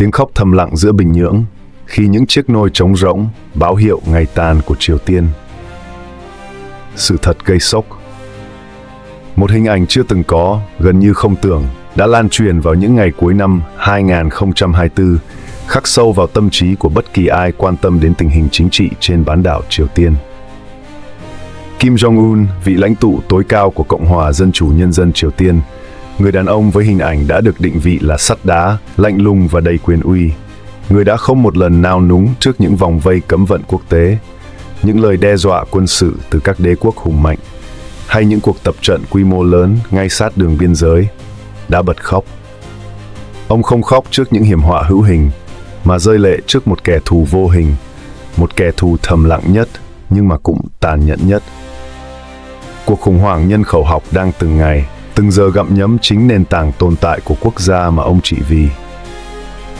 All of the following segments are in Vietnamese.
Tiếng khóc thầm lặng giữa Bình Nhưỡng khi những chiếc nôi trống rỗng báo hiệu ngày tàn của Triều Tiên. Sự thật gây sốc. Một hình ảnh chưa từng có, gần như không tưởng, đã lan truyền vào những ngày cuối năm 2024, khắc sâu vào tâm trí của bất kỳ ai quan tâm đến tình hình chính trị trên bán đảo Triều Tiên. Kim Jong-un, vị lãnh tụ tối cao của Cộng hòa Dân chủ Nhân dân Triều Tiên, người đàn ông với hình ảnh đã được định vị là sắt đá, lạnh lùng và đầy quyền uy, người đã không một lần nao núng trước những vòng vây cấm vận quốc tế, những lời đe dọa quân sự từ các đế quốc hùng mạnh, hay những cuộc tập trận quy mô lớn ngay sát đường biên giới, đã bật khóc. Ông không khóc trước những hiểm họa hữu hình, mà rơi lệ trước một kẻ thù vô hình, một kẻ thù thầm lặng nhất nhưng mà cũng tàn nhẫn nhất. Cuộc khủng hoảng nhân khẩu học đang từng ngày, từng giờ gặm nhấm chính nền tảng tồn tại của quốc gia mà ông trị vì.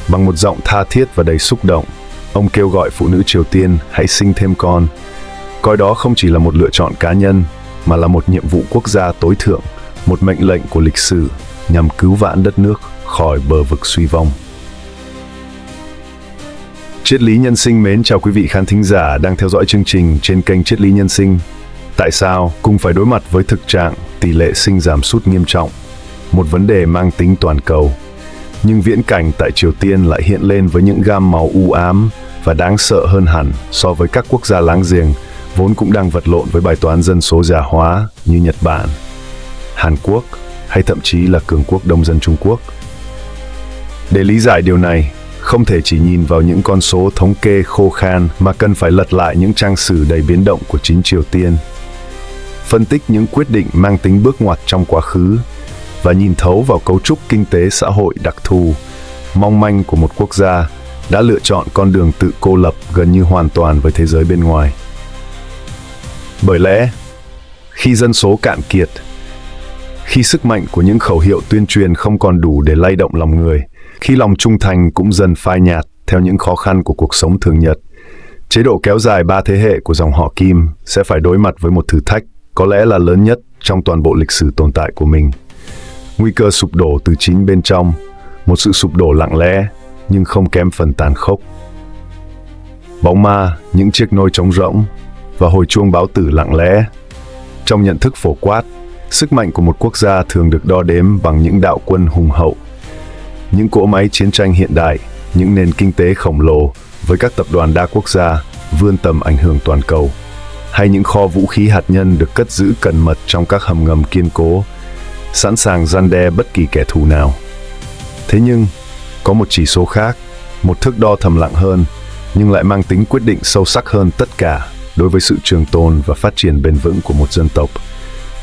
Bằng một giọng tha thiết và đầy xúc động, ông kêu gọi phụ nữ Triều Tiên hãy sinh thêm con, coi đó không chỉ là một lựa chọn cá nhân, mà là một nhiệm vụ quốc gia tối thượng, một mệnh lệnh của lịch sử nhằm cứu vãn đất nước khỏi bờ vực suy vong. Triết lý nhân sinh mến chào quý vị khán thính giả đang theo dõi chương trình trên kênh Triết lý nhân sinh. Tại sao cùng phải đối mặt với thực trạng tỷ lệ sinh giảm sút nghiêm trọng, một vấn đề mang tính toàn cầu, nhưng viễn cảnh tại Triều Tiên lại hiện lên với những gam màu u ám và đáng sợ hơn hẳn so với các quốc gia láng giềng vốn cũng đang vật lộn với bài toán dân số già hóa như Nhật Bản, Hàn Quốc hay thậm chí là cường quốc đông dân Trung Quốc. Để lý giải điều này, không thể chỉ nhìn vào những con số thống kê khô khan mà cần phải lật lại những trang sử đầy biến động của chính Triều Tiên, phân tích những quyết định mang tính bước ngoặt trong quá khứ và nhìn thấu vào cấu trúc kinh tế xã hội đặc thù, mong manh của một quốc gia đã lựa chọn con đường tự cô lập gần như hoàn toàn với thế giới bên ngoài. Bởi lẽ, khi dân số cạn kiệt, khi sức mạnh của những khẩu hiệu tuyên truyền không còn đủ để lay động lòng người, khi lòng trung thành cũng dần phai nhạt theo những khó khăn của cuộc sống thường nhật, chế độ kéo dài 3 thế hệ của dòng họ Kim sẽ phải đối mặt với một thử thách có lẽ là lớn nhất trong toàn bộ lịch sử tồn tại của mình. Nguy cơ sụp đổ từ chính bên trong, một sự sụp đổ lặng lẽ nhưng không kém phần tàn khốc. Bóng ma, những chiếc nôi trống rỗng và hồi chuông báo tử lặng lẽ. Trong nhận thức phổ quát, sức mạnh của một quốc gia thường được đo đếm bằng những đạo quân hùng hậu, những cỗ máy chiến tranh hiện đại, những nền kinh tế khổng lồ với các tập đoàn đa quốc gia vươn tầm ảnh hưởng toàn cầu, hay những kho vũ khí hạt nhân được cất giữ cẩn mật trong các hầm ngầm kiên cố, sẵn sàng răn đe bất kỳ kẻ thù nào. Thế nhưng, có một chỉ số khác, một thước đo thầm lặng hơn, nhưng lại mang tính quyết định sâu sắc hơn tất cả đối với sự trường tồn và phát triển bền vững của một dân tộc.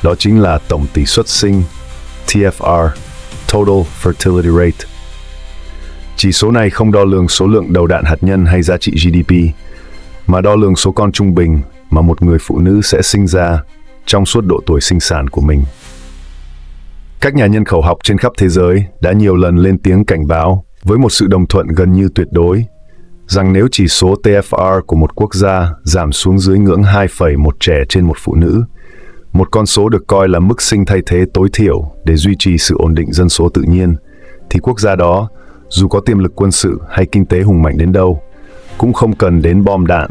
Đó chính là tổng tỷ suất sinh, TFR, Total Fertility Rate. Chỉ số này không đo lường số lượng đầu đạn hạt nhân hay giá trị GDP, mà đo lường số con trung bình mà một người phụ nữ sẽ sinh ra trong suốt độ tuổi sinh sản của mình. Các nhà nhân khẩu học trên khắp thế giới đã nhiều lần lên tiếng cảnh báo với một sự đồng thuận gần như tuyệt đối rằng nếu chỉ số TFR của một quốc gia giảm xuống dưới ngưỡng 2,1 trẻ trên một phụ nữ, một con số được coi là mức sinh thay thế tối thiểu để duy trì sự ổn định dân số tự nhiên, thì quốc gia đó, dù có tiềm lực quân sự hay kinh tế hùng mạnh đến đâu, cũng không cần đến bom đạn,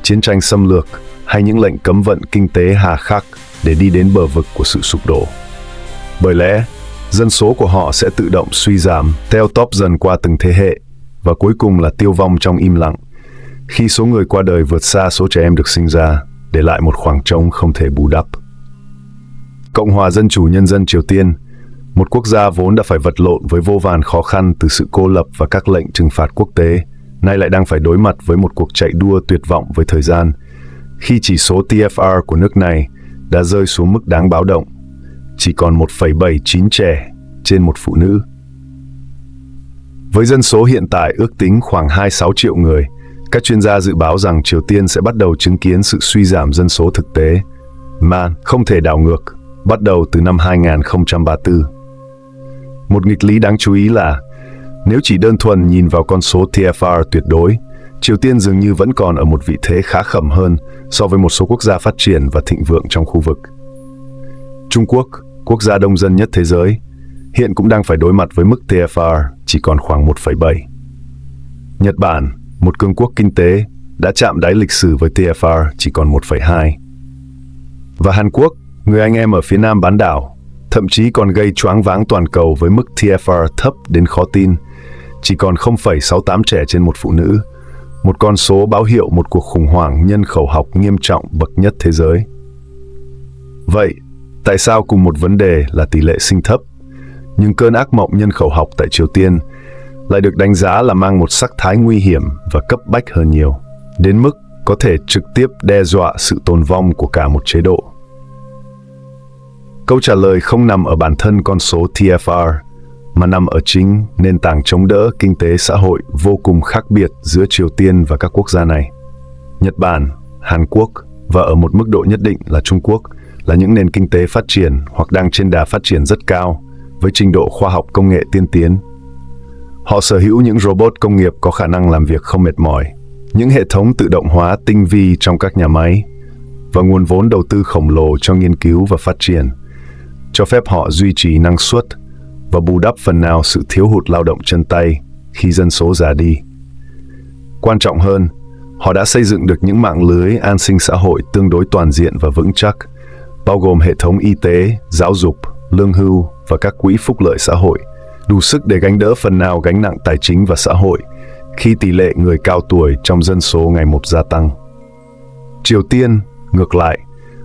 chiến tranh xâm lược hay những lệnh cấm vận kinh tế hà khắc để đi đến bờ vực của sự sụp đổ. Bởi lẽ, dân số của họ sẽ tự động suy giảm, teo tóp dần qua từng thế hệ, và cuối cùng là tiêu vong trong im lặng, khi số người qua đời vượt xa số trẻ em được sinh ra, để lại một khoảng trống không thể bù đắp. Cộng hòa Dân chủ Nhân dân Triều Tiên, một quốc gia vốn đã phải vật lộn với vô vàn khó khăn từ sự cô lập và các lệnh trừng phạt quốc tế, nay lại đang phải đối mặt với một cuộc chạy đua tuyệt vọng với thời gian, khi chỉ số TFR của nước này đã rơi xuống mức đáng báo động, chỉ còn 1,79 trẻ trên một phụ nữ. Với dân số hiện tại ước tính khoảng 26 triệu người, các chuyên gia dự báo rằng Triều Tiên sẽ bắt đầu chứng kiến sự suy giảm dân số thực tế, mà không thể đảo ngược, bắt đầu từ năm 2034. Một nghịch lý đáng chú ý là, nếu chỉ đơn thuần nhìn vào con số TFR tuyệt đối, Triều Tiên dường như vẫn còn ở một vị thế khá khẩm hơn so với một số quốc gia phát triển và thịnh vượng trong khu vực. Trung Quốc, quốc gia đông dân nhất thế giới, hiện cũng đang phải đối mặt với mức TFR chỉ còn khoảng 1,7. Nhật Bản, một cường quốc kinh tế, đã chạm đáy lịch sử với TFR chỉ còn 1,2. Và Hàn Quốc, người anh em ở phía nam bán đảo, thậm chí còn gây choáng váng toàn cầu với mức TFR thấp đến khó tin, chỉ còn 0,68 trẻ trên một phụ nữ, một con số báo hiệu một cuộc khủng hoảng nhân khẩu học nghiêm trọng bậc nhất thế giới. Vậy, tại sao cùng một vấn đề là tỷ lệ sinh thấp, nhưng cơn ác mộng nhân khẩu học tại Triều Tiên lại được đánh giá là mang một sắc thái nguy hiểm và cấp bách hơn nhiều, đến mức có thể trực tiếp đe dọa sự tồn vong của cả một chế độ? Câu trả lời không nằm ở bản thân con số TFR, mà nằm ở chính nền tảng chống đỡ kinh tế xã hội vô cùng khác biệt giữa Triều Tiên và các quốc gia này. Nhật Bản, Hàn Quốc và ở một mức độ nhất định là Trung Quốc là những nền kinh tế phát triển hoặc đang trên đà phát triển rất cao với trình độ khoa học công nghệ tiên tiến. Họ sở hữu những robot công nghiệp có khả năng làm việc không mệt mỏi, những hệ thống tự động hóa tinh vi trong các nhà máy và nguồn vốn đầu tư khổng lồ cho nghiên cứu và phát triển, cho phép họ duy trì năng suất và bù đắp phần nào sự thiếu hụt lao động chân tay khi dân số già đi. Quan trọng hơn, họ đã xây dựng được những mạng lưới an sinh xã hội tương đối toàn diện và vững chắc, bao gồm hệ thống y tế, giáo dục, lương hưu và các quỹ phúc lợi xã hội, đủ sức để gánh đỡ phần nào gánh nặng tài chính và xã hội khi tỷ lệ người cao tuổi trong dân số ngày một gia tăng. Triều Tiên, ngược lại,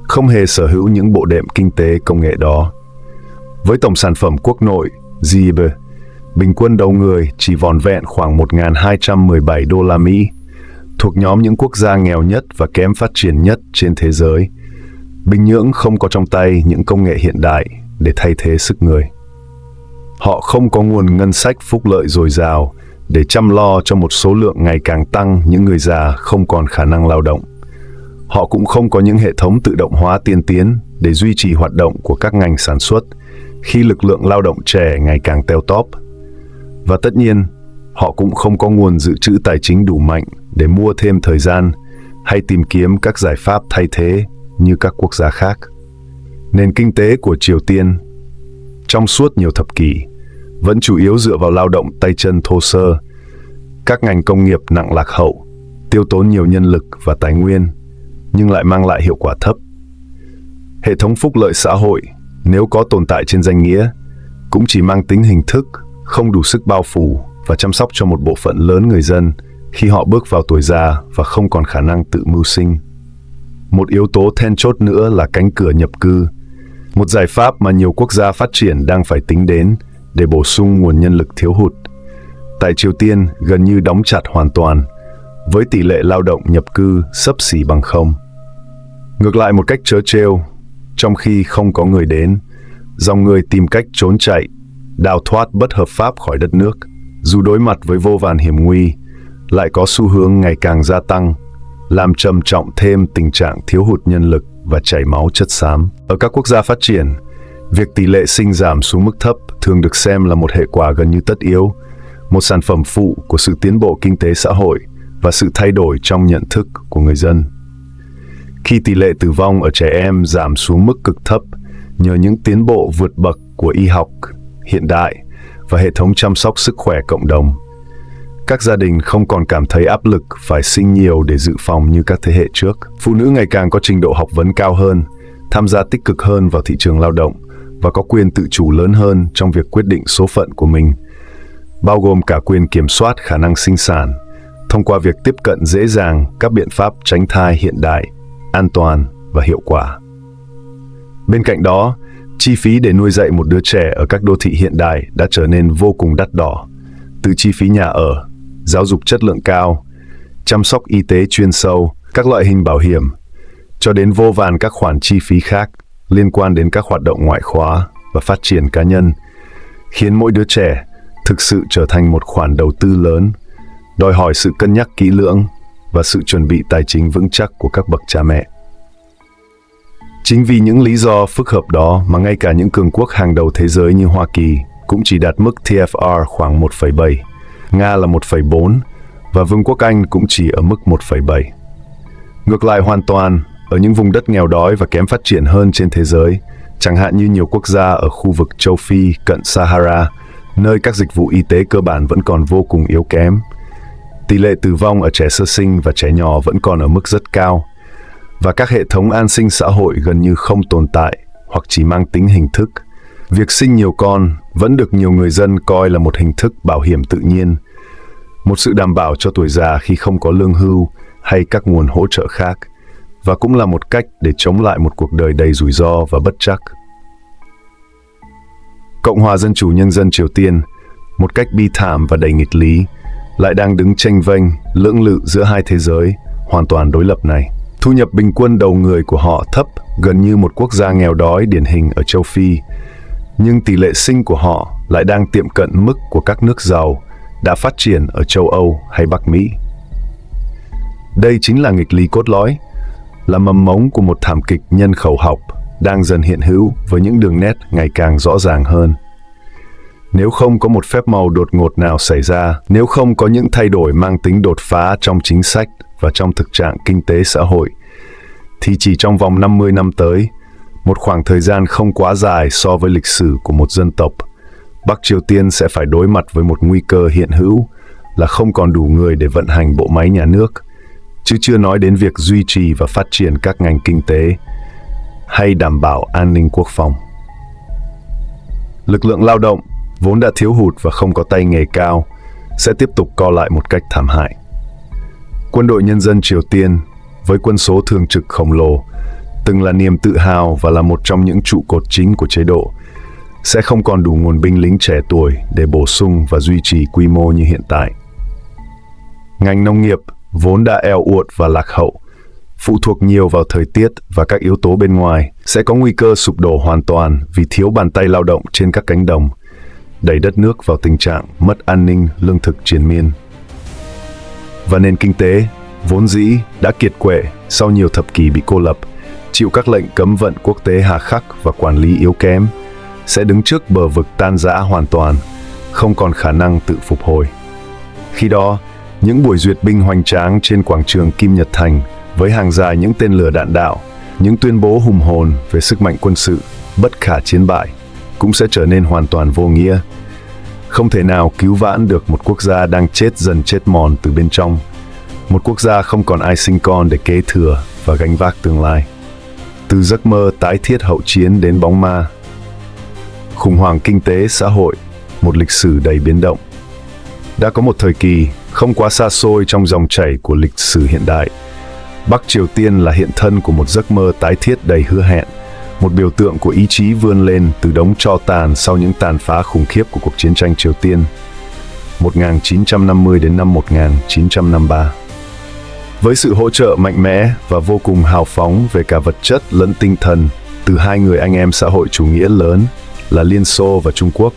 không hề sở hữu những bộ đệm kinh tế công nghệ đó. Với tổng sản phẩm quốc nội GDP bình quân đầu người chỉ vỏn vẹn khoảng 1.217 đô la Mỹ, thuộc nhóm những quốc gia nghèo nhất và kém phát triển nhất trên thế giới, Bình Nhưỡng không có trong tay những công nghệ hiện đại để thay thế sức người. Họ không có nguồn ngân sách phúc lợi dồi dào để chăm lo cho một số lượng ngày càng tăng những người già không còn khả năng lao động. Họ cũng không có những hệ thống tự động hóa tiên tiến để duy trì hoạt động của các ngành sản xuất khi lực lượng lao động trẻ ngày càng teo tóp. Và tất nhiên, họ cũng không có nguồn dự trữ tài chính đủ mạnh để mua thêm thời gian hay tìm kiếm các giải pháp thay thế như các quốc gia khác. Nền kinh tế của Triều Tiên trong suốt nhiều thập kỷ vẫn chủ yếu dựa vào lao động tay chân thô sơ, các ngành công nghiệp nặng lạc hậu, tiêu tốn nhiều nhân lực và tài nguyên, nhưng lại mang lại hiệu quả thấp. Hệ thống phúc lợi xã hội, nếu có tồn tại trên danh nghĩa, cũng chỉ mang tính hình thức, không đủ sức bao phủ và chăm sóc cho một bộ phận lớn người dân khi họ bước vào tuổi già và không còn khả năng tự mưu sinh. Một yếu tố then chốt nữa là cánh cửa nhập cư, một giải pháp mà nhiều quốc gia phát triển đang phải tính đến để bổ sung nguồn nhân lực thiếu hụt. Tại Triều Tiên gần như đóng chặt hoàn toàn, với tỷ lệ lao động nhập cư xấp xỉ bằng không. Ngược lại một cách trớ trêu, trong khi không có người đến, dòng người tìm cách trốn chạy, đào thoát bất hợp pháp khỏi đất nước, dù đối mặt với vô vàn hiểm nguy, lại có xu hướng ngày càng gia tăng, làm trầm trọng thêm tình trạng thiếu hụt nhân lực và chảy máu chất xám. Ở các quốc gia phát triển, việc tỷ lệ sinh giảm xuống mức thấp thường được xem là một hệ quả gần như tất yếu, một sản phẩm phụ của sự tiến bộ kinh tế xã hội và sự thay đổi trong nhận thức của người dân. Khi tỷ lệ tử vong ở trẻ em giảm xuống mức cực thấp nhờ những tiến bộ vượt bậc của y học hiện đại và hệ thống chăm sóc sức khỏe cộng đồng, các gia đình không còn cảm thấy áp lực phải sinh nhiều để dự phòng như các thế hệ trước. Phụ nữ ngày càng có trình độ học vấn cao hơn, tham gia tích cực hơn vào thị trường lao động và có quyền tự chủ lớn hơn trong việc quyết định số phận của mình, bao gồm cả quyền kiểm soát khả năng sinh sản thông qua việc tiếp cận dễ dàng các biện pháp tránh thai hiện đại, an toàn và hiệu quả. Bên cạnh đó, chi phí để nuôi dạy một đứa trẻ ở các đô thị hiện đại đã trở nên vô cùng đắt đỏ, từ chi phí nhà ở, giáo dục chất lượng cao, chăm sóc y tế chuyên sâu, các loại hình bảo hiểm, cho đến vô vàn các khoản chi phí khác liên quan đến các hoạt động ngoại khóa và phát triển cá nhân, khiến mỗi đứa trẻ thực sự trở thành một khoản đầu tư lớn, đòi hỏi sự cân nhắc kỹ lưỡng và sự chuẩn bị tài chính vững chắc của các bậc cha mẹ. Chính vì những lý do phức hợp đó mà ngay cả những cường quốc hàng đầu thế giới như Hoa Kỳ cũng chỉ đạt mức TFR khoảng 1,7, Nga là 1,4 và Vương quốc Anh cũng chỉ ở mức 1,7. Ngược lại hoàn toàn, ở những vùng đất nghèo đói và kém phát triển hơn trên thế giới, chẳng hạn như nhiều quốc gia ở khu vực châu Phi cận Sahara, nơi các dịch vụ y tế cơ bản vẫn còn vô cùng yếu kém, Tỷ lệ tử vong ở trẻ sơ sinh và trẻ nhỏ vẫn còn ở mức rất cao, và các hệ thống an sinh xã hội gần như không tồn tại hoặc chỉ mang tính hình thức. Việc sinh nhiều con vẫn được nhiều người dân coi là một hình thức bảo hiểm tự nhiên, một sự đảm bảo cho tuổi già khi không có lương hưu hay các nguồn hỗ trợ khác, và cũng là một cách để chống lại một cuộc đời đầy rủi ro và bất trắc. Cộng hòa Dân chủ Nhân dân Triều Tiên, một cách bi thảm và đầy nghịch lý, lại đang đứng chênh vênh, lưỡng lự giữa hai thế giới hoàn toàn đối lập này. Thu nhập bình quân đầu người của họ thấp, gần như một quốc gia nghèo đói điển hình ở châu Phi, nhưng tỷ lệ sinh của họ lại đang tiệm cận mức của các nước giàu đã phát triển ở châu Âu hay Bắc Mỹ. Đây chính là nghịch lý cốt lõi, là mầm mống của một thảm kịch nhân khẩu học đang dần hiện hữu với những đường nét ngày càng rõ ràng hơn. Nếu không có một phép màu đột ngột nào xảy ra, nếu không có những thay đổi mang tính đột phá trong chính sách và trong thực trạng kinh tế xã hội, thì chỉ trong vòng 50 năm tới, một khoảng thời gian không quá dài so với lịch sử của một dân tộc, Bắc Triều Tiên sẽ phải đối mặt với một nguy cơ hiện hữu là không còn đủ người để vận hành bộ máy nhà nước, chứ chưa nói đến việc duy trì và phát triển các ngành kinh tế hay đảm bảo an ninh quốc phòng. Lực lượng lao động, vốn đã thiếu hụt và không có tay nghề cao, sẽ tiếp tục co lại một cách thảm hại. Quân đội Nhân dân Triều Tiên, với quân số thường trực khổng lồ, từng là niềm tự hào và là một trong những trụ cột chính của chế độ, sẽ không còn đủ nguồn binh lính trẻ tuổi để bổ sung và duy trì quy mô như hiện tại. Ngành nông nghiệp, vốn đã eo uột và lạc hậu, phụ thuộc nhiều vào thời tiết và các yếu tố bên ngoài, sẽ có nguy cơ sụp đổ hoàn toàn vì thiếu bàn tay lao động trên các cánh đồng, đẩy đất nước vào tình trạng mất an ninh lương thực triền miên. Và nền kinh tế, vốn dĩ đã kiệt quệ sau nhiều thập kỷ bị cô lập, chịu các lệnh cấm vận quốc tế hà khắc và quản lý yếu kém, sẽ đứng trước bờ vực tan rã hoàn toàn, không còn khả năng tự phục hồi. Khi đó, những buổi duyệt binh hoành tráng trên quảng trường Kim Nhật Thành với hàng dài những tên lửa đạn đạo, những tuyên bố hùng hồn về sức mạnh quân sự bất khả chiến bại cũng sẽ trở nên hoàn toàn vô nghĩa. Không thể nào cứu vãn được một quốc gia đang chết dần chết mòn từ bên trong, một quốc gia không còn ai sinh con để kế thừa và gánh vác tương lai. Từ giấc mơ tái thiết hậu chiến đến bóng ma, khủng hoảng kinh tế xã hội, một lịch sử đầy biến động. Đã có một thời kỳ không quá xa xôi trong dòng chảy của lịch sử hiện đại, Bắc Triều Tiên là hiện thân của một giấc mơ tái thiết đầy hứa hẹn, một biểu tượng của ý chí vươn lên từ đống tro tàn sau những tàn phá khủng khiếp của cuộc chiến tranh Triều Tiên 1950 đến năm 1953. Với sự hỗ trợ mạnh mẽ và vô cùng hào phóng về cả vật chất lẫn tinh thần từ hai người anh em xã hội chủ nghĩa lớn là Liên Xô và Trung Quốc,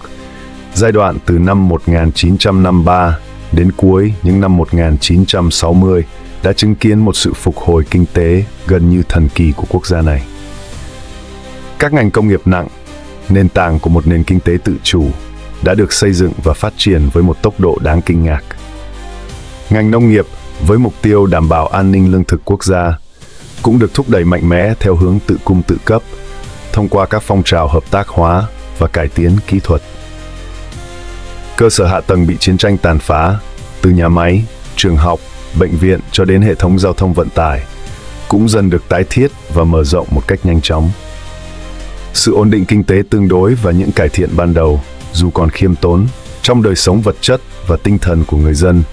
giai đoạn từ năm 1953 đến cuối những năm 1960 đã chứng kiến một sự phục hồi kinh tế gần như thần kỳ của quốc gia này. Các ngành công nghiệp nặng, nền tảng của một nền kinh tế tự chủ, đã được xây dựng và phát triển với một tốc độ đáng kinh ngạc. Ngành nông nghiệp, với mục tiêu đảm bảo an ninh lương thực quốc gia, cũng được thúc đẩy mạnh mẽ theo hướng tự cung tự cấp, thông qua các phong trào hợp tác hóa và cải tiến kỹ thuật. Cơ sở hạ tầng bị chiến tranh tàn phá, từ nhà máy, trường học, bệnh viện cho đến hệ thống giao thông vận tải, cũng dần được tái thiết và mở rộng một cách nhanh chóng. Sự ổn định kinh tế tương đối và những cải thiện ban đầu, dù còn khiêm tốn, trong đời sống vật chất và tinh thần của người dân,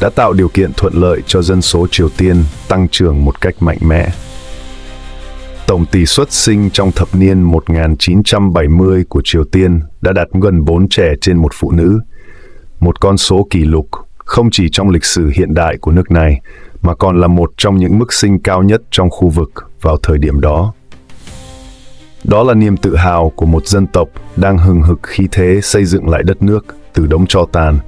đã tạo điều kiện thuận lợi cho dân số Triều Tiên tăng trưởng một cách mạnh mẽ. Tổng tỷ suất sinh trong thập niên 1970 của Triều Tiên đã đạt gần 4 trẻ trên một phụ nữ, một con số kỷ lục không chỉ trong lịch sử hiện đại của nước này, mà còn là một trong những mức sinh cao nhất trong khu vực vào thời điểm đó. Đó là niềm tự hào của một dân tộc đang hừng hực khí thế xây dựng lại đất nước từ đống tro tàn,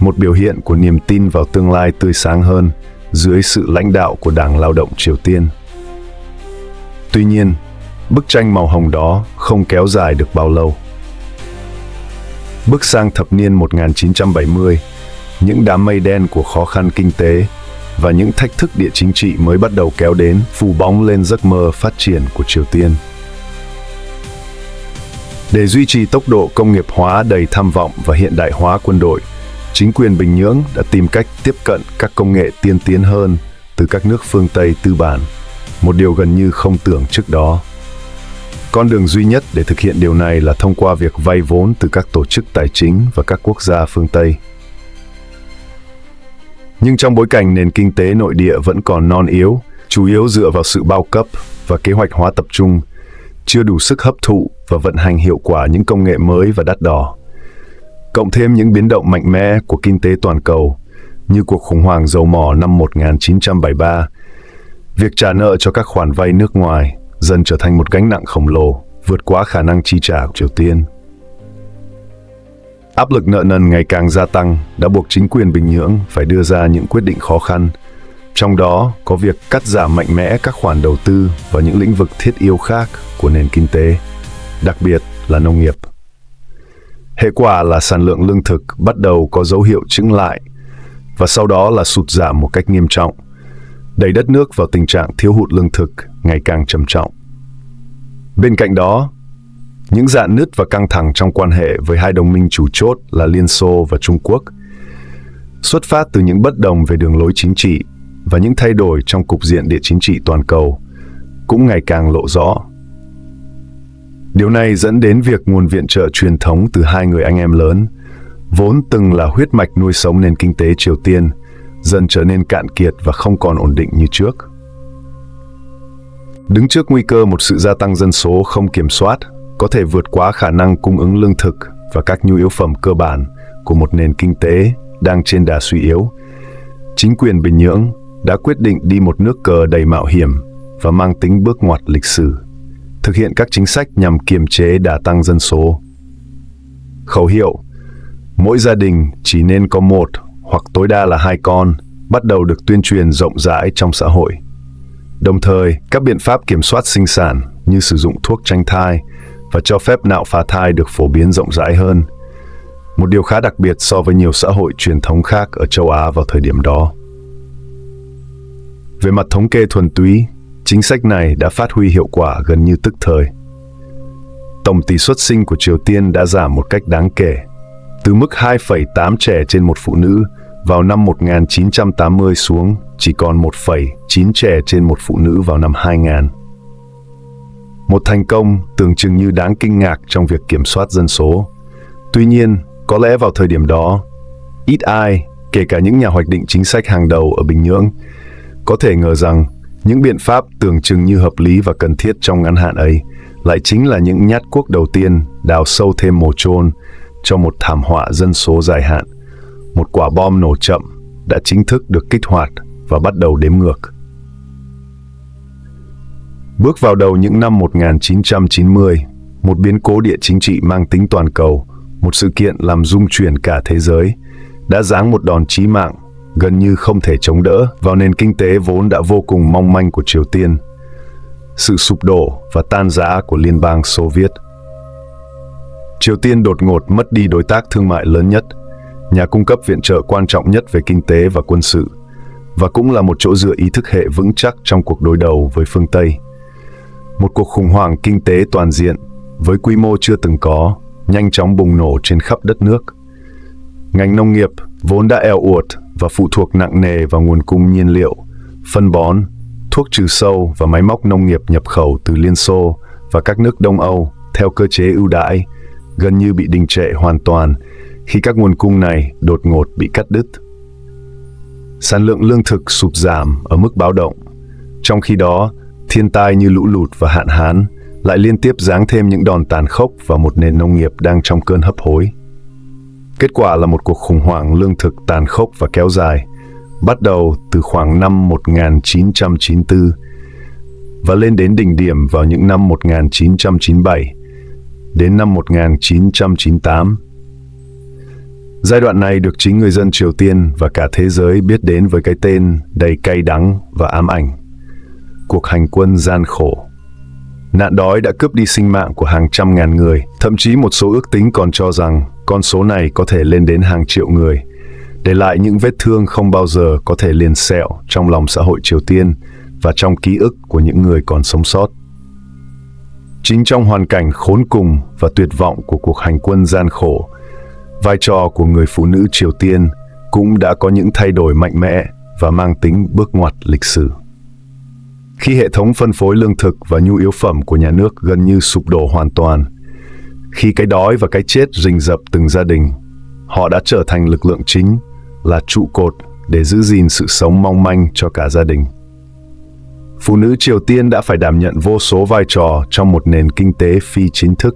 một biểu hiện của niềm tin vào tương lai tươi sáng hơn dưới sự lãnh đạo của Đảng Lao động Triều Tiên. Tuy nhiên, bức tranh màu hồng đó không kéo dài được bao lâu. Bước sang thập niên 1970, những đám mây đen của khó khăn kinh tế và những thách thức địa chính trị mới bắt đầu kéo đến, phủ bóng lên giấc mơ phát triển của Triều Tiên. Để duy trì tốc độ công nghiệp hóa đầy tham vọng và hiện đại hóa quân đội, Chính quyền Bình Nhưỡng đã tìm cách tiếp cận các công nghệ tiên tiến hơn từ các nước phương Tây tư bản, một điều gần như không tưởng trước đó. Con đường duy nhất để thực hiện điều này là thông qua việc vay vốn từ các tổ chức tài chính và các quốc gia phương Tây. Nhưng trong bối cảnh nền kinh tế nội địa vẫn còn non yếu, chủ yếu dựa vào sự bao cấp và kế hoạch hóa tập trung, chưa đủ sức hấp thụ và vận hành hiệu quả những công nghệ mới và đắt đỏ. Cộng thêm những biến động mạnh mẽ của kinh tế toàn cầu, như cuộc khủng hoảng dầu mỏ năm 1973, việc trả nợ cho các khoản vay nước ngoài dần trở thành một gánh nặng khổng lồ, vượt quá khả năng chi trả của Triều Tiên. Áp lực nợ nần ngày càng gia tăng đã buộc chính quyền Bình Nhưỡng phải đưa ra những quyết định khó khăn, trong đó có việc cắt giảm mạnh mẽ các khoản đầu tư vào những lĩnh vực thiết yếu khác của nền kinh tế, đặc biệt là nông nghiệp. Hệ quả là sản lượng lương thực bắt đầu có dấu hiệu chững lại, và sau đó là sụt giảm một cách nghiêm trọng, đẩy đất nước vào tình trạng thiếu hụt lương thực ngày càng trầm trọng. Bên cạnh đó, những rạn nứt và căng thẳng trong quan hệ với hai đồng minh chủ chốt là Liên Xô và Trung Quốc, xuất phát từ những bất đồng về đường lối chính trị và những thay đổi trong cục diện địa chính trị toàn cầu, cũng ngày càng lộ rõ. Điều này dẫn đến việc nguồn viện trợ truyền thống từ hai người anh em lớn, vốn từng là huyết mạch nuôi sống nền kinh tế Triều Tiên, dần trở nên cạn kiệt và không còn ổn định như trước. Đứng trước nguy cơ một sự gia tăng dân số không kiểm soát, có thể vượt quá khả năng cung ứng lương thực và các nhu yếu phẩm cơ bản của một nền kinh tế đang trên đà suy yếu, chính quyền Bình Nhưỡng đã quyết định đi một nước cờ đầy mạo hiểm và mang tính bước ngoặt lịch sử, thực hiện các chính sách nhằm kiềm chế đà tăng dân số. Khẩu hiệu "mỗi gia đình chỉ nên có một hoặc tối đa là hai con" bắt đầu được tuyên truyền rộng rãi trong xã hội. Đồng thời, các biện pháp kiểm soát sinh sản như sử dụng thuốc tránh thai và cho phép nạo phá thai được phổ biến rộng rãi hơn, một điều khá đặc biệt so với nhiều xã hội truyền thống khác ở châu Á vào thời điểm đó. Về mặt thống kê thuần túy, chính sách này đã phát huy hiệu quả gần như tức thời. Tổng tỷ suất sinh của Triều Tiên đã giảm một cách đáng kể, từ mức 2,8 trẻ trên một phụ nữ vào năm 1980 xuống chỉ còn 1,9 trẻ trên một phụ nữ vào năm 2000. Một thành công tưởng chừng như đáng kinh ngạc trong việc kiểm soát dân số. Tuy nhiên, có lẽ vào thời điểm đó, ít ai, kể cả những nhà hoạch định chính sách hàng đầu ở Bình Nhưỡng, có thể ngờ rằng những biện pháp tưởng chừng như hợp lý và cần thiết trong ngắn hạn ấy lại chính là những nhát cuốc đầu tiên đào sâu thêm mồ chôn cho một thảm họa dân số dài hạn. Một quả bom nổ chậm đã chính thức được kích hoạt và bắt đầu đếm ngược. Bước vào đầu những năm 1990, một biến cố địa chính trị mang tính toàn cầu, một sự kiện làm rung chuyển cả thế giới, đã giáng một đòn chí mạng, gần như không thể chống đỡ vào nền kinh tế vốn đã vô cùng mong manh của Triều Tiên: sự sụp đổ và tan rã của Liên bang Xô Viết. Triều Tiên đột ngột mất đi đối tác thương mại lớn nhất, nhà cung cấp viện trợ quan trọng nhất về kinh tế và quân sự, và cũng là một chỗ dựa ý thức hệ vững chắc trong cuộc đối đầu với phương Tây. Một cuộc khủng hoảng kinh tế toàn diện với quy mô chưa từng có, nhanh chóng bùng nổ trên khắp đất nước. Ngành nông nghiệp vốn đã eo uột và phụ thuộc nặng nề vào nguồn cung nhiên liệu, phân bón, thuốc trừ sâu và máy móc nông nghiệp nhập khẩu từ Liên Xô và các nước Đông Âu theo cơ chế ưu đãi, gần như bị đình trệ hoàn toàn khi các nguồn cung này đột ngột bị cắt đứt. Sản lượng lương thực sụt giảm ở mức báo động. Trong khi đó, thiên tai như lũ lụt và hạn hán lại liên tiếp giáng thêm những đòn tàn khốc vào một nền nông nghiệp đang trong cơn hấp hối. Kết quả là một cuộc khủng hoảng lương thực tàn khốc và kéo dài, bắt đầu từ khoảng năm 1994 và lên đến đỉnh điểm vào những năm 1997 đến năm 1998. Giai đoạn này được chính người dân Triều Tiên và cả thế giới biết đến với cái tên đầy cay đắng và ám ảnh: cuộc hành quân gian khổ. Nạn đói đã cướp đi sinh mạng của hàng trăm ngàn người, thậm chí một số ước tính còn cho rằng con số này có thể lên đến hàng triệu người, để lại những vết thương không bao giờ có thể liền sẹo trong lòng xã hội Triều Tiên và trong ký ức của những người còn sống sót. Chính trong hoàn cảnh khốn cùng và tuyệt vọng của cuộc hành quân gian khổ, vai trò của người phụ nữ Triều Tiên cũng đã có những thay đổi mạnh mẽ và mang tính bước ngoặt lịch sử. Khi hệ thống phân phối lương thực và nhu yếu phẩm của nhà nước gần như sụp đổ hoàn toàn, khi cái đói và cái chết rình rập từng gia đình, họ đã trở thành lực lượng chính, là trụ cột để giữ gìn sự sống mong manh cho cả gia đình. Phụ nữ Triều Tiên đã phải đảm nhận vô số vai trò trong một nền kinh tế phi chính thức,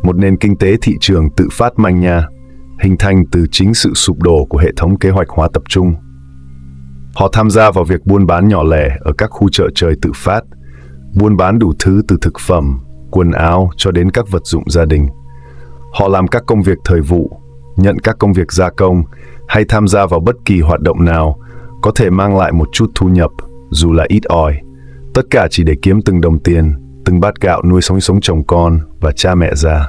một nền kinh tế thị trường tự phát manh nha, hình thành từ chính sự sụp đổ của hệ thống kế hoạch hóa tập trung. Họ tham gia vào việc buôn bán nhỏ lẻ ở các khu chợ trời tự phát, buôn bán đủ thứ từ thực phẩm, quần áo cho đến các vật dụng gia đình. Họ làm các công việc thời vụ, nhận các công việc gia công hay tham gia vào bất kỳ hoạt động nào có thể mang lại một chút thu nhập, dù là ít ỏi. Tất cả chỉ để kiếm từng đồng tiền, từng bát gạo nuôi sống chồng con và cha mẹ già.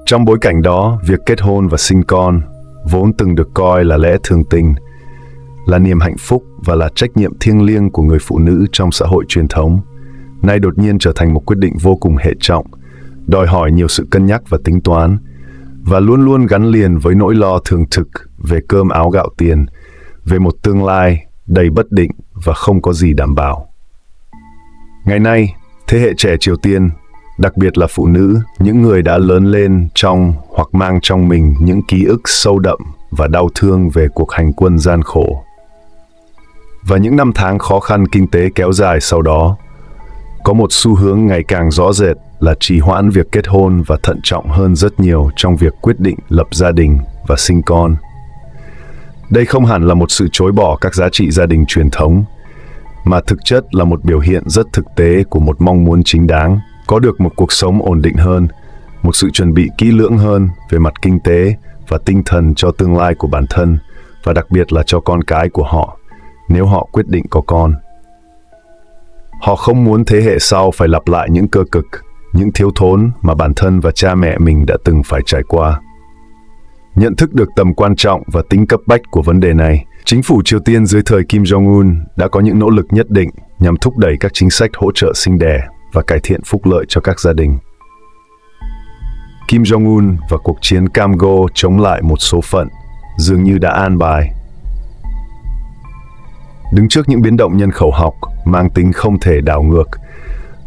Trong bối cảnh đó, việc kết hôn và sinh con vốn từng được coi là lẽ thường tình, là niềm hạnh phúc và là trách nhiệm thiêng liêng của người phụ nữ trong xã hội truyền thống, nay đột nhiên trở thành một quyết định vô cùng hệ trọng, đòi hỏi nhiều sự cân nhắc và tính toán, và luôn luôn gắn liền với nỗi lo thường trực về cơm áo gạo tiền, về một tương lai đầy bất định và không có gì đảm bảo. Ngày nay, thế hệ trẻ Triều Tiên, đặc biệt là phụ nữ, những người đã lớn lên trong hoặc mang trong mình những ký ức sâu đậm và đau thương về cuộc hành quân gian khổ và những năm tháng khó khăn kinh tế kéo dài sau đó, có một xu hướng ngày càng rõ rệt là trì hoãn việc kết hôn và thận trọng hơn rất nhiều trong việc quyết định lập gia đình và sinh con. Đây không hẳn là một sự chối bỏ các giá trị gia đình truyền thống, mà thực chất là một biểu hiện rất thực tế của một mong muốn chính đáng, có được một cuộc sống ổn định hơn, một sự chuẩn bị kỹ lưỡng hơn về mặt kinh tế và tinh thần cho tương lai của bản thân, và đặc biệt là cho con cái của họ, nếu họ quyết định có con. Họ không muốn thế hệ sau phải lặp lại những cơ cực, những thiếu thốn mà bản thân và cha mẹ mình đã từng phải trải qua. Nhận thức được tầm quan trọng và tính cấp bách của vấn đề này, chính phủ Triều Tiên dưới thời Kim Jong-un đã có những nỗ lực nhất định nhằm thúc đẩy các chính sách hỗ trợ sinh đẻ và cải thiện phúc lợi cho các gia đình. Kim Jong-un và cuộc chiến Cam-go chống lại một số phận dường như đã an bài. Đứng trước những biến động nhân khẩu học mang tính không thể đảo ngược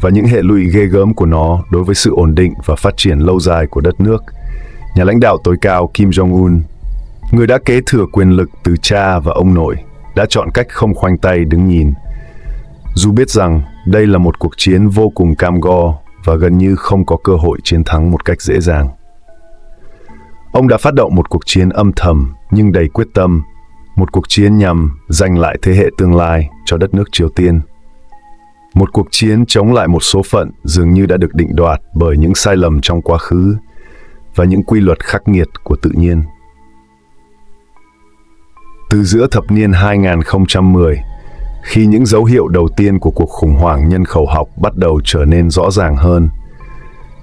và những hệ lụy ghê gớm của nó đối với sự ổn định và phát triển lâu dài của đất nước, nhà lãnh đạo tối cao Kim Jong-un, người đã kế thừa quyền lực từ cha và ông nội, đã chọn cách không khoanh tay đứng nhìn. Dù biết rằng đây là một cuộc chiến vô cùng cam go và gần như không có cơ hội chiến thắng một cách dễ dàng. Ông đã phát động một cuộc chiến âm thầm nhưng đầy quyết tâm, một cuộc chiến nhằm giành lại thế hệ tương lai cho đất nước Triều Tiên. Một cuộc chiến chống lại một số phận dường như đã được định đoạt bởi những sai lầm trong quá khứ và những quy luật khắc nghiệt của tự nhiên. Từ giữa thập niên 2010, khi những dấu hiệu đầu tiên của cuộc khủng hoảng nhân khẩu học bắt đầu trở nên rõ ràng hơn,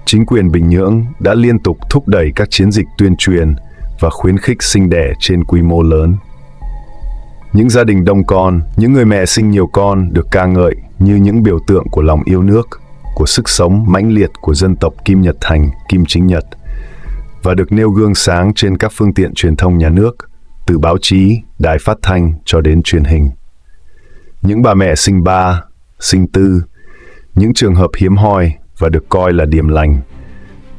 chính quyền Bình Nhưỡng đã liên tục thúc đẩy các chiến dịch tuyên truyền và khuyến khích sinh đẻ trên quy mô lớn. Những gia đình đông con, những người mẹ sinh nhiều con được ca ngợi như những biểu tượng của lòng yêu nước, của sức sống mãnh liệt của dân tộc Kim Nhật Thành, Kim Chính Nhật, và được nêu gương sáng trên các phương tiện truyền thông nhà nước, từ báo chí, đài phát thanh cho đến truyền hình. Những bà mẹ sinh 3, sinh 4, những trường hợp hiếm hoi và được coi là điềm lành,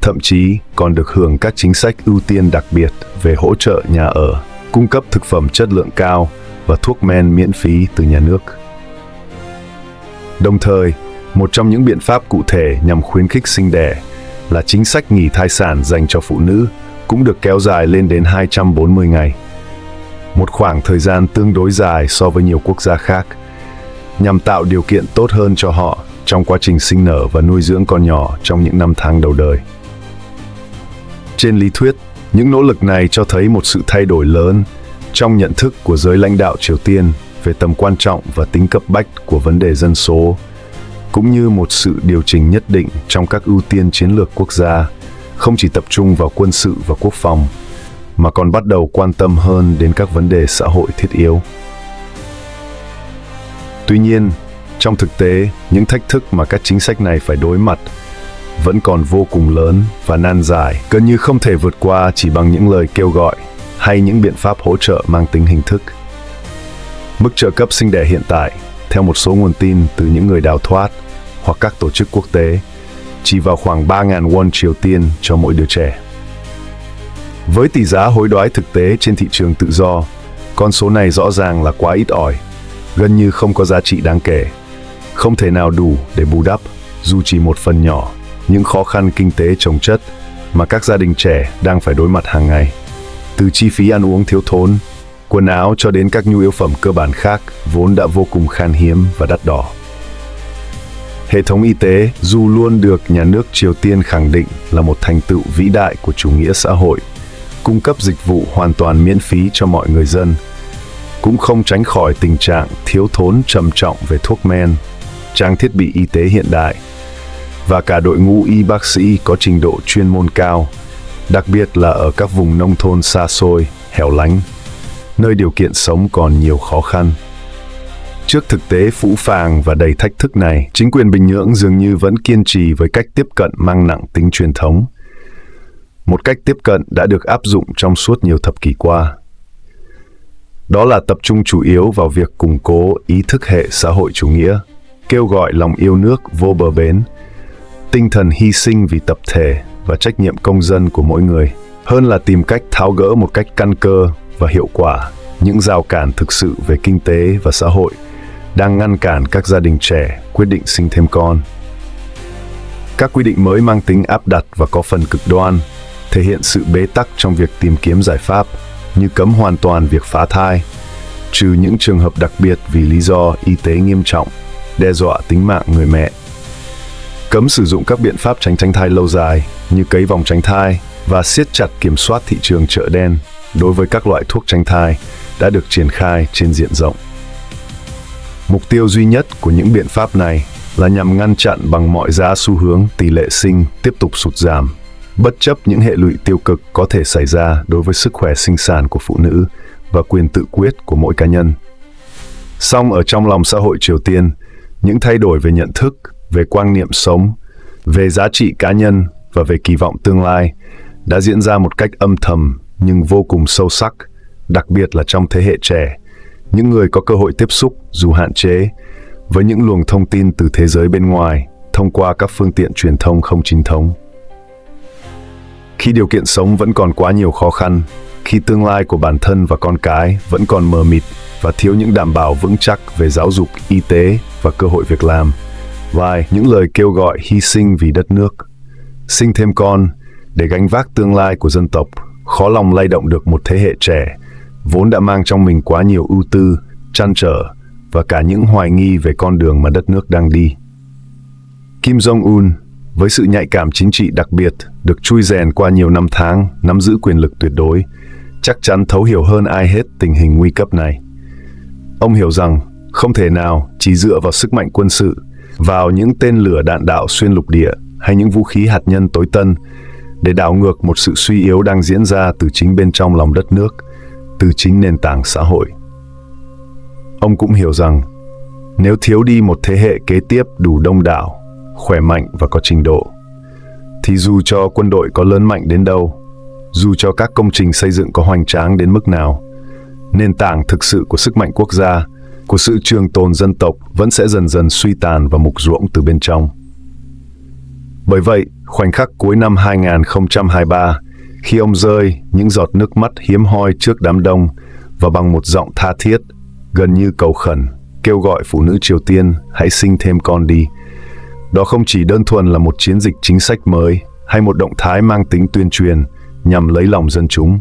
thậm chí còn được hưởng các chính sách ưu tiên đặc biệt về hỗ trợ nhà ở, cung cấp thực phẩm chất lượng cao và thuốc men miễn phí từ nhà nước. Đồng thời, một trong những biện pháp cụ thể nhằm khuyến khích sinh đẻ là chính sách nghỉ thai sản dành cho phụ nữ cũng được kéo dài lên đến 240 ngày. Một khoảng thời gian tương đối dài so với nhiều quốc gia khác, nhằm tạo điều kiện tốt hơn cho họ trong quá trình sinh nở và nuôi dưỡng con nhỏ trong những năm tháng đầu đời. Trên lý thuyết, những nỗ lực này cho thấy một sự thay đổi lớn trong nhận thức của giới lãnh đạo Triều Tiên về tầm quan trọng và tính cấp bách của vấn đề dân số, cũng như một sự điều chỉnh nhất định trong các ưu tiên chiến lược quốc gia, không chỉ tập trung vào quân sự và quốc phòng, mà còn bắt đầu quan tâm hơn đến các vấn đề xã hội thiết yếu. Tuy nhiên, trong thực tế, những thách thức mà các chính sách này phải đối mặt vẫn còn vô cùng lớn và nan giải, gần như không thể vượt qua chỉ bằng những lời kêu gọi hay những biện pháp hỗ trợ mang tính hình thức. Mức trợ cấp sinh đẻ hiện tại, theo một số nguồn tin từ những người đào thoát hoặc các tổ chức quốc tế, chỉ vào khoảng 3.000 won Triều Tiên cho mỗi đứa trẻ. Với tỷ giá hối đoái thực tế trên thị trường tự do, con số này rõ ràng là quá ít ỏi, gần như không có giá trị đáng kể, không thể nào đủ để bù đắp, dù chỉ một phần nhỏ, những khó khăn kinh tế chồng chất mà các gia đình trẻ đang phải đối mặt hàng ngày. Từ chi phí ăn uống thiếu thốn, quần áo cho đến các nhu yếu phẩm cơ bản khác vốn đã vô cùng khan hiếm và đắt đỏ. Hệ thống y tế dù luôn được nhà nước Triều Tiên khẳng định là một thành tựu vĩ đại của chủ nghĩa xã hội, cung cấp dịch vụ hoàn toàn miễn phí cho mọi người dân, cũng không tránh khỏi tình trạng thiếu thốn trầm trọng về thuốc men, trang thiết bị y tế hiện đại, và cả đội ngũ y bác sĩ có trình độ chuyên môn cao, đặc biệt là ở các vùng nông thôn xa xôi, hẻo lánh, nơi điều kiện sống còn nhiều khó khăn. Trước thực tế phũ phàng và đầy thách thức này, chính quyền Bình Nhưỡng dường như vẫn kiên trì với cách tiếp cận mang nặng tính truyền thống. Một cách tiếp cận đã được áp dụng trong suốt nhiều thập kỷ qua. Đó là tập trung chủ yếu vào việc củng cố ý thức hệ xã hội chủ nghĩa, kêu gọi lòng yêu nước vô bờ bến, tinh thần hy sinh vì tập thể và trách nhiệm công dân của mỗi người, hơn là tìm cách tháo gỡ một cách căn cơ và hiệu quả những rào cản thực sự về kinh tế và xã hội đang ngăn cản các gia đình trẻ quyết định sinh thêm con. Các quy định mới mang tính áp đặt và có phần cực đoan, thể hiện sự bế tắc trong việc tìm kiếm giải pháp, như cấm hoàn toàn việc phá thai, trừ những trường hợp đặc biệt vì lý do y tế nghiêm trọng, đe dọa tính mạng người mẹ. Cấm sử dụng các biện pháp tránh thai lâu dài như cấy vòng tránh thai và siết chặt kiểm soát thị trường chợ đen đối với các loại thuốc tránh thai đã được triển khai trên diện rộng. Mục tiêu duy nhất của những biện pháp này là nhằm ngăn chặn bằng mọi giá xu hướng tỷ lệ sinh tiếp tục sụt giảm, bất chấp những hệ lụy tiêu cực có thể xảy ra đối với sức khỏe sinh sản của phụ nữ và quyền tự quyết của mỗi cá nhân. Song ở trong lòng xã hội Triều Tiên, những thay đổi về nhận thức, về quan niệm sống, về giá trị cá nhân và về kỳ vọng tương lai đã diễn ra một cách âm thầm nhưng vô cùng sâu sắc, đặc biệt là trong thế hệ trẻ, những người có cơ hội tiếp xúc dù hạn chế với những luồng thông tin từ thế giới bên ngoài thông qua các phương tiện truyền thông không chính thống. Khi điều kiện sống vẫn còn quá nhiều khó khăn, khi tương lai của bản thân và con cái vẫn còn mờ mịt và thiếu những đảm bảo vững chắc về giáo dục, y tế và cơ hội việc làm, và những lời kêu gọi hy sinh vì đất nước, sinh thêm con để gánh vác tương lai của dân tộc, khó lòng lay động được một thế hệ trẻ vốn đã mang trong mình quá nhiều ưu tư, trăn trở và cả những hoài nghi về con đường mà đất nước đang đi. Kim Jong-un, với sự nhạy cảm chính trị đặc biệt, được trui rèn qua nhiều năm tháng, nắm giữ quyền lực tuyệt đối, chắc chắn thấu hiểu hơn ai hết tình hình nguy cấp này. Ông hiểu rằng không thể nào chỉ dựa vào sức mạnh quân sự, vào những tên lửa đạn đạo xuyên lục địa hay những vũ khí hạt nhân tối tân để đảo ngược một sự suy yếu đang diễn ra từ chính bên trong lòng đất nước, từ chính nền tảng xã hội. Ông cũng hiểu rằng nếu thiếu đi một thế hệ kế tiếp đủ đông đảo, khỏe mạnh và có trình độ, thì dù cho quân đội có lớn mạnh đến đâu, dù cho các công trình xây dựng có hoành tráng đến mức nào, nền tảng thực sự của sức mạnh quốc gia, của sự trường tồn dân tộc vẫn sẽ dần dần suy tàn và mục ruỗng từ bên trong. Bởi vậy, khoảnh khắc cuối năm 2023, khi ông rơi những giọt nước mắt hiếm hoi trước đám đông và bằng một giọng tha thiết, gần như cầu khẩn, kêu gọi phụ nữ Triều Tiên hãy sinh thêm con đi, đó không chỉ đơn thuần là một chiến dịch chính sách mới hay một động thái mang tính tuyên truyền nhằm lấy lòng dân chúng.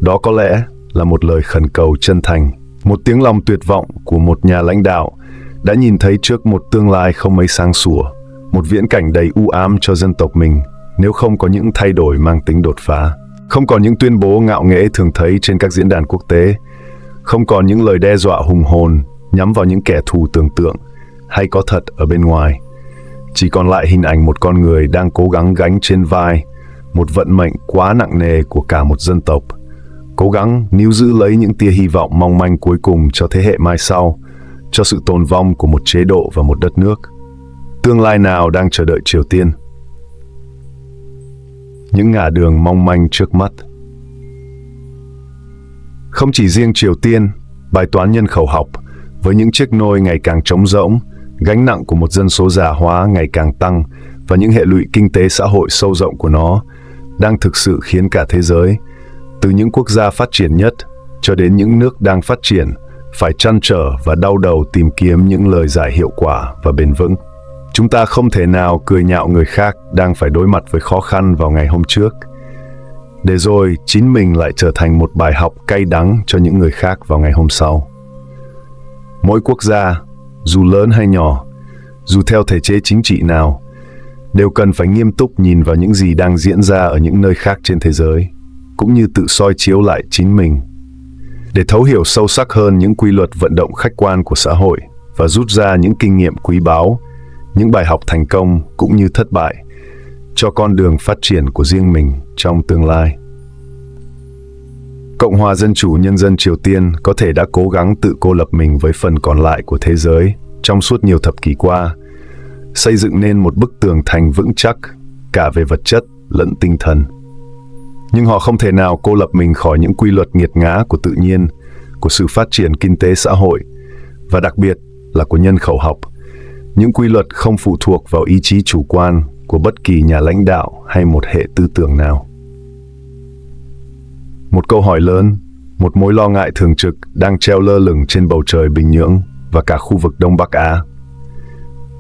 Đó có lẽ là một lời khẩn cầu chân thành, một tiếng lòng tuyệt vọng của một nhà lãnh đạo đã nhìn thấy trước một tương lai không mấy sáng sủa, một viễn cảnh đầy u ám cho dân tộc mình nếu không có những thay đổi mang tính đột phá. Không còn những tuyên bố ngạo nghễ thường thấy trên các diễn đàn quốc tế, không còn những lời đe dọa hùng hồn nhắm vào những kẻ thù tưởng tượng hay có thật ở bên ngoài. Chỉ còn lại hình ảnh một con người đang cố gắng gánh trên vai một vận mệnh quá nặng nề của cả một dân tộc, cố gắng níu giữ lấy những tia hy vọng mong manh cuối cùng cho thế hệ mai sau, cho sự tồn vong của một chế độ và một đất nước. Tương lai nào đang chờ đợi Triều Tiên? những ngả đường mong manh trước mắt. Không chỉ riêng Triều Tiên, bài toán nhân khẩu học với những chiếc nôi ngày càng trống rỗng, gánh nặng của một dân số già hóa ngày càng tăng và những hệ lụy kinh tế xã hội sâu rộng của nó đang thực sự khiến cả thế giới, từ những quốc gia phát triển nhất cho đến những nước đang phát triển, phải trăn trở và đau đầu tìm kiếm những lời giải hiệu quả và bền vững. Chúng ta không thể nào cười nhạo người khác đang phải đối mặt với khó khăn vào ngày hôm trước, để rồi chính mình lại trở thành một bài học cay đắng cho những người khác vào ngày hôm sau. Mỗi quốc gia, dù lớn hay nhỏ, dù theo thể chế chính trị nào, đều cần phải nghiêm túc nhìn vào những gì đang diễn ra ở những nơi khác trên thế giới, cũng như tự soi chiếu lại chính mình, để thấu hiểu sâu sắc hơn những quy luật vận động khách quan của xã hội và rút ra những kinh nghiệm quý báu, những bài học thành công cũng như thất bại cho con đường phát triển của riêng mình trong tương lai. Cộng hòa Dân chủ Nhân dân Triều Tiên có thể đã cố gắng tự cô lập mình với phần còn lại của thế giới trong suốt nhiều thập kỷ qua, xây dựng nên một bức tường thành vững chắc cả về vật chất lẫn tinh thần. Nhưng họ không thể nào cô lập mình khỏi những quy luật nghiệt ngã của tự nhiên, của sự phát triển kinh tế xã hội, và đặc biệt là của nhân khẩu học. Những quy luật không phụ thuộc vào ý chí chủ quan của bất kỳ nhà lãnh đạo hay một hệ tư tưởng nào. Một câu hỏi lớn, một mối lo ngại thường trực đang treo lơ lửng trên bầu trời Bình Nhưỡng và cả khu vực Đông Bắc Á.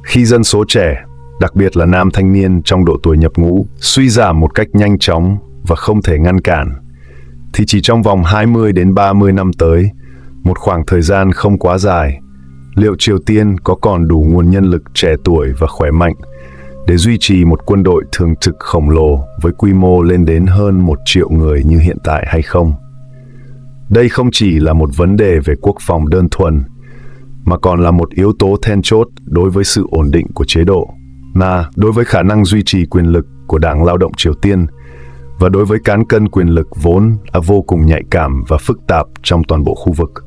Khi dân số trẻ, đặc biệt là nam thanh niên trong độ tuổi nhập ngũ, suy giảm một cách nhanh chóng và không thể ngăn cản, thì chỉ trong vòng 20 đến 30 năm tới, một khoảng thời gian không quá dài, liệu Triều Tiên có còn đủ nguồn nhân lực trẻ tuổi và khỏe mạnh để duy trì một quân đội thường trực khổng lồ với quy mô lên đến hơn 1 triệu người như hiện tại hay không? Đây không chỉ là một vấn đề về quốc phòng đơn thuần, mà còn là một yếu tố then chốt đối với sự ổn định của chế độ, mà đối với khả năng duy trì quyền lực của Đảng Lao động Triều Tiên và đối với cán cân quyền lực vốn là vô cùng nhạy cảm và phức tạp trong toàn bộ khu vực.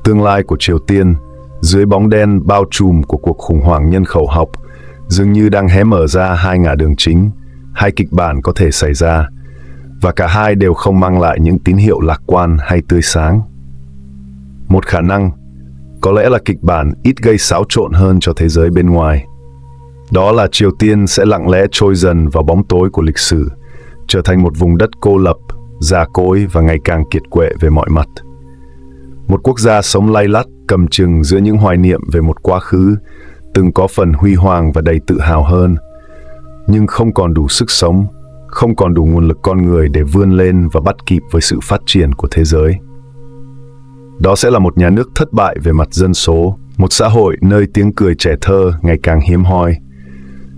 Tương lai của Triều Tiên dưới bóng đen bao trùm của cuộc khủng hoảng nhân khẩu học dường như đang hé mở ra hai ngả đường chính, hai kịch bản có thể xảy ra, và cả hai đều không mang lại những tín hiệu lạc quan hay tươi sáng. Một khả năng, có lẽ là kịch bản ít gây xáo trộn hơn cho thế giới bên ngoài. Đó là Triều Tiên sẽ lặng lẽ trôi dần vào bóng tối của lịch sử, trở thành một vùng đất cô lập, già cỗi và ngày càng kiệt quệ về mọi mặt. Một quốc gia sống lay lắt, cầm chừng giữa những hoài niệm về một quá khứ từng có phần huy hoàng và đầy tự hào hơn, nhưng không còn đủ sức sống, không còn đủ nguồn lực con người để vươn lên và bắt kịp với sự phát triển của thế giới. Đó sẽ là một nhà nước thất bại về mặt dân số, một xã hội nơi tiếng cười trẻ thơ ngày càng hiếm hoi,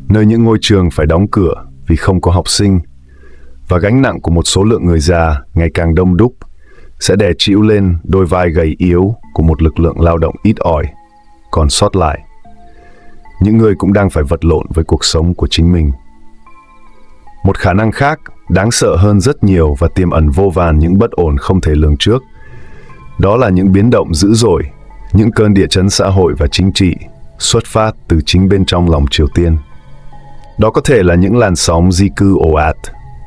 nơi những ngôi trường phải đóng cửa vì không có học sinh, và gánh nặng của một số lượng người già ngày càng đông đúc sẽ đè trĩu lên đôi vai gầy yếu của một lực lượng lao động ít ỏi còn sót lại. Những người cũng đang phải vật lộn với cuộc sống của chính mình. Một khả năng khác, đáng sợ hơn rất nhiều và tiềm ẩn vô vàn những bất ổn không thể lường trước, đó là những biến động dữ dội, những cơn địa chấn xã hội và chính trị xuất phát từ chính bên trong lòng Triều Tiên. Đó có thể là những làn sóng di cư ồ ạt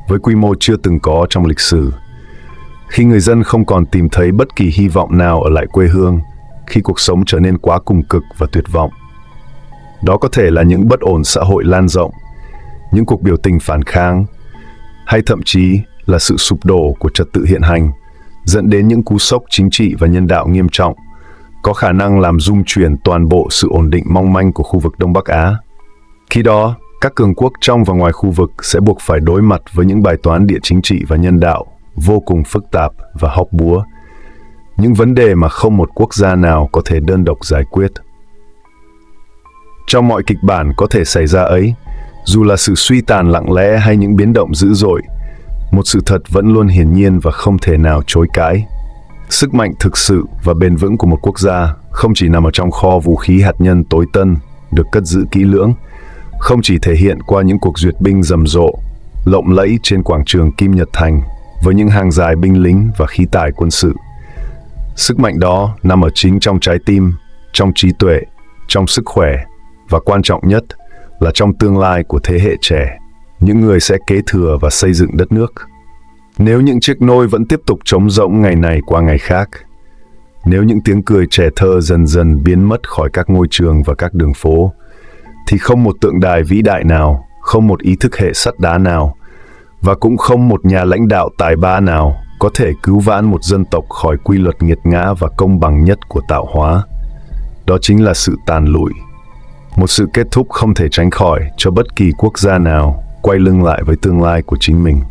với quy mô chưa từng có trong lịch sử, khi người dân không còn tìm thấy bất kỳ hy vọng nào ở lại quê hương, khi cuộc sống trở nên quá cùng cực và tuyệt vọng. Đó có thể là những bất ổn xã hội lan rộng, những cuộc biểu tình phản kháng, hay thậm chí là sự sụp đổ của trật tự hiện hành, dẫn đến những cú sốc chính trị và nhân đạo nghiêm trọng, có khả năng làm rung chuyển toàn bộ sự ổn định mong manh của khu vực Đông Bắc Á. Khi đó, các cường quốc trong và ngoài khu vực sẽ buộc phải đối mặt với những bài toán địa chính trị và nhân đạo vô cùng phức tạp và hóc búa, những vấn đề mà không một quốc gia nào có thể đơn độc giải quyết. Trong mọi kịch bản có thể xảy ra ấy, dù là sự suy tàn lặng lẽ hay những biến động dữ dội, một sự thật vẫn luôn hiển nhiên và không thể nào chối cãi. Sức mạnh thực sự và bền vững của một quốc gia không chỉ nằm ở trong kho vũ khí hạt nhân tối tân, được cất giữ kỹ lưỡng, không chỉ thể hiện qua những cuộc duyệt binh rầm rộ, lộng lẫy trên quảng trường Kim Nhật Thành, với những hàng dài binh lính và khí tài quân sự. Sức mạnh đó nằm ở chính trong trái tim, trong trí tuệ, trong sức khỏe, và quan trọng nhất là trong tương lai của thế hệ trẻ, những người sẽ kế thừa và xây dựng đất nước. Nếu những chiếc nôi vẫn tiếp tục trống rỗng ngày này qua ngày khác, nếu những tiếng cười trẻ thơ dần dần biến mất khỏi các ngôi trường và các đường phố, thì không một tượng đài vĩ đại nào, không một ý thức hệ sắt đá nào, và cũng không một nhà lãnh đạo tài ba nào có thể cứu vãn một dân tộc khỏi quy luật nghiệt ngã và công bằng nhất của tạo hóa. Đó chính là sự tàn lụi, một sự kết thúc không thể tránh khỏi cho bất kỳ quốc gia nào quay lưng lại với tương lai của chính mình.